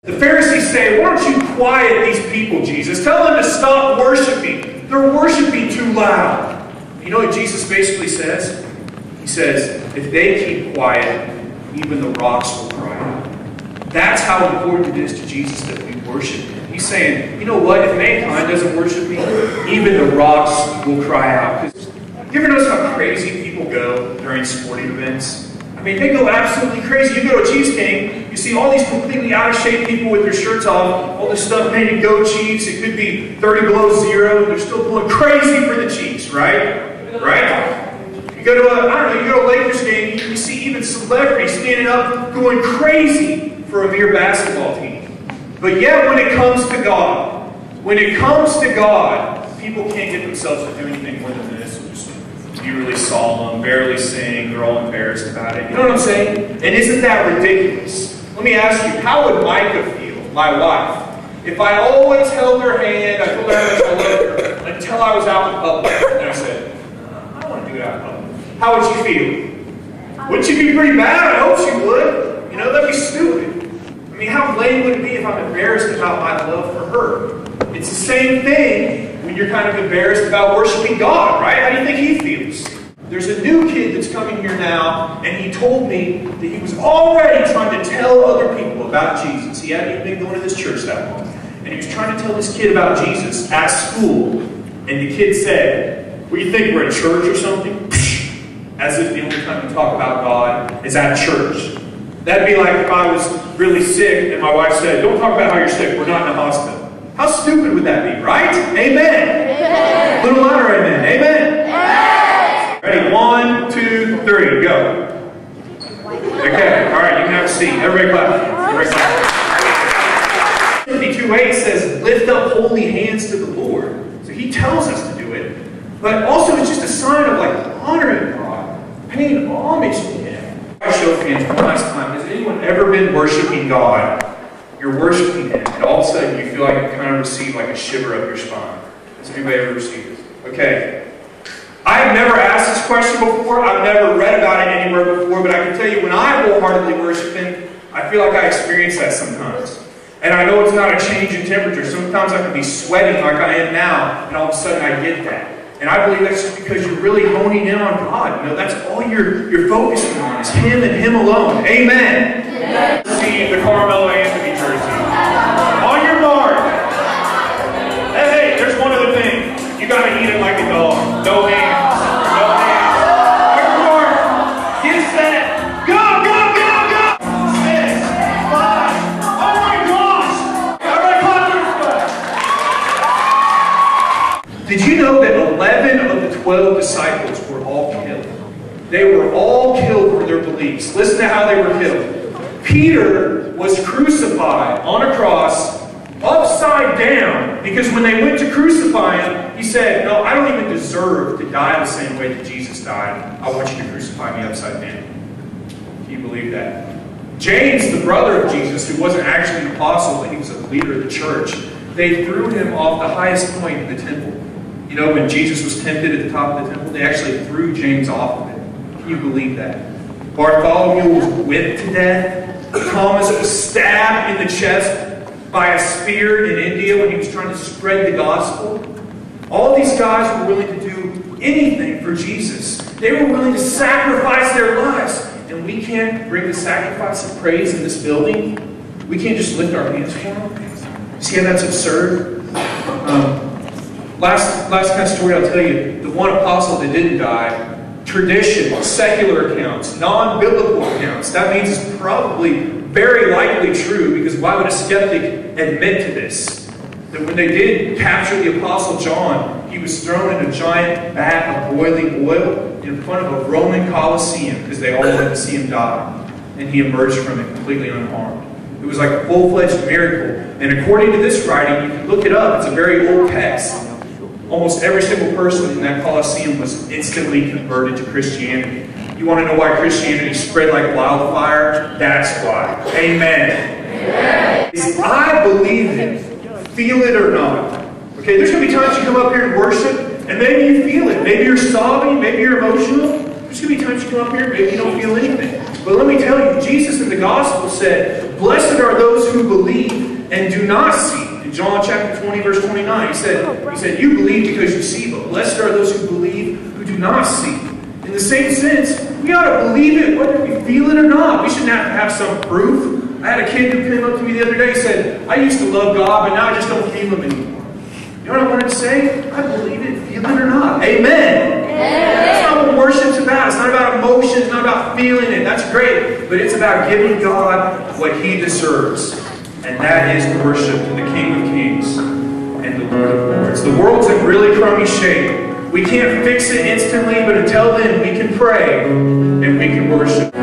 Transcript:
The Pharisees say, why don't you quiet these people, Jesus? Tell them to stop worshiping. They're worshiping too loud. You know what Jesus basically says? He says, if they keep quiet, even the rocks will cry out. That's how important it is to Jesus that we worship Him. He's saying, you know what? If mankind doesn't worship me, even the rocks will cry out. You ever notice how crazy people go during sporting events? I mean, they go absolutely crazy. You go to a Chiefs game, you see all these completely out of shape people with their shirts off, all this stuff made to go Chiefs. It could be 30 below zero. They're still going crazy for the Chiefs, right? Right? You go to a Lakers game, you see even celebrities standing up going crazy for a mere basketball team. But yet when it comes to God, people can't get themselves to do anything more than this. Be really solemn, barely sing, they're all embarrassed about it. You know what I'm saying? And isn't that ridiculous? Let me ask you, how would Micah feel, my wife, if I always held her hand, I told her how much I loved her, until I was out in public, and I said, I don't want to do it out in public. How would she feel? Wouldn't she be pretty bad? I hope she would. You know, that'd be stupid. I mean, how lame would it be if I'm embarrassed about my love for her? It's the same thing when you're kind of embarrassed about worshiping God, right? How do you think He feels? There's a new kid that's coming here now, and he told me that he was already trying to tell other people about Jesus. He hadn't even been going to this church that long. And he was trying to tell this kid about Jesus at school. And the kid said, "What do you think, we're at church or something?" As if the only time we talk about God is at church. That'd be like if I was really sick and my wife said, "Don't talk about how you're sick, we're not in the hospital." How stupid would that be, right? Amen. Amen. Little louder, amen. Amen. Amen. Ready? 1, 2, 3, go. Okay, all right, you can have a seat. Everybody clap. Everybody clap. 52:8 says, lift up holy hands to the Lord. So He tells us to do it. But also it's just a sign of like honoring God, paying homage to Him. I show hands one last time. Has anyone ever been worshiping God? You're worshiping Him, and all of a sudden you feel like you kind of receive like a shiver up your spine. Has anybody ever received this? Okay. I've never asked this question before. I've never read about it anywhere before, but I can tell you when I wholeheartedly worship Him, I feel like I experience that sometimes. And I know it's not a change in temperature. Sometimes I can be sweating like I am now, and all of a sudden I get that. And I believe that's just because you're really honing in on God. You know, that's all you're focusing on is Him and Him alone. Amen. Amen. See the Carmelo Anthony jersey. On your mark. Hey, there's one other thing. You got to eat it like a dog. No hands. No hands. On your mark. Get set. Go, go, go, go. 6, 5. Oh my gosh. Everybody clap your hands. Did you know that 11 of the 12 disciples were all killed? They were all killed for their beliefs. Listen to how they were killed. Peter was crucified on a cross upside down because when they went to crucify Him, he said, "No, I don't even deserve to die the same way that Jesus died. I want you to crucify me upside down." Can you believe that? James, the brother of Jesus, who wasn't actually an apostle, but he was a leader of the church, they threw him off the highest point of the temple. You know, when Jesus was tempted at the top of the temple, they actually threw James off of it. Can you believe that? Bartholomew was whipped to death. Thomas was stabbed in the chest by a spear in India when he was trying to spread the gospel. All these guys were willing to do anything for Jesus. They were willing to sacrifice their lives. And we can't bring the sacrifice of praise in this building. We can't just lift our hands for Him. See how that's absurd? Last kind of story I'll tell you. The one apostle that didn't die, tradition, secular accounts, non-biblical accounts. That means it's probably very likely true, because why would a skeptic admit to this? That when they did capture the Apostle John, he was thrown in a giant vat of boiling oil in front of a Roman Colosseum because they all wanted to see him die. And he emerged from it completely unharmed. It was like a full-fledged miracle. And according to this writing, you can look it up. It's a very old text. Almost every single person in that Colosseum was instantly converted to Christianity. You want to know why Christianity spread like wildfire? That's why. Amen. Amen. I believe it. Feel it or not. Okay, there's going to be times you come up here and worship, and maybe you feel it. Maybe you're sobbing, maybe you're emotional. There's going to be times you come up here and maybe you don't feel anything. But let me tell you, Jesus in the gospel said, blessed are those who believe and do not see. In John chapter 20, verse 29, he said, you believe because you see, but blessed are those who believe who do not see. In the same sense, we ought to believe it whether we feel it or not. We shouldn't have to have some proof. I had a kid who came up to me the other day and said, I used to love God, but now I just don't feel Him anymore. You know what I wanted to say? I believe it, feel it or not. Amen. That's not what worship's about. It's not about emotions. It's not about feeling it. That's great. But it's about giving God what He deserves. And that is worship to the King of Kings and the Lord of Lords. The world's in really crummy shape. We can't fix it instantly, but until then, we can pray and we can worship.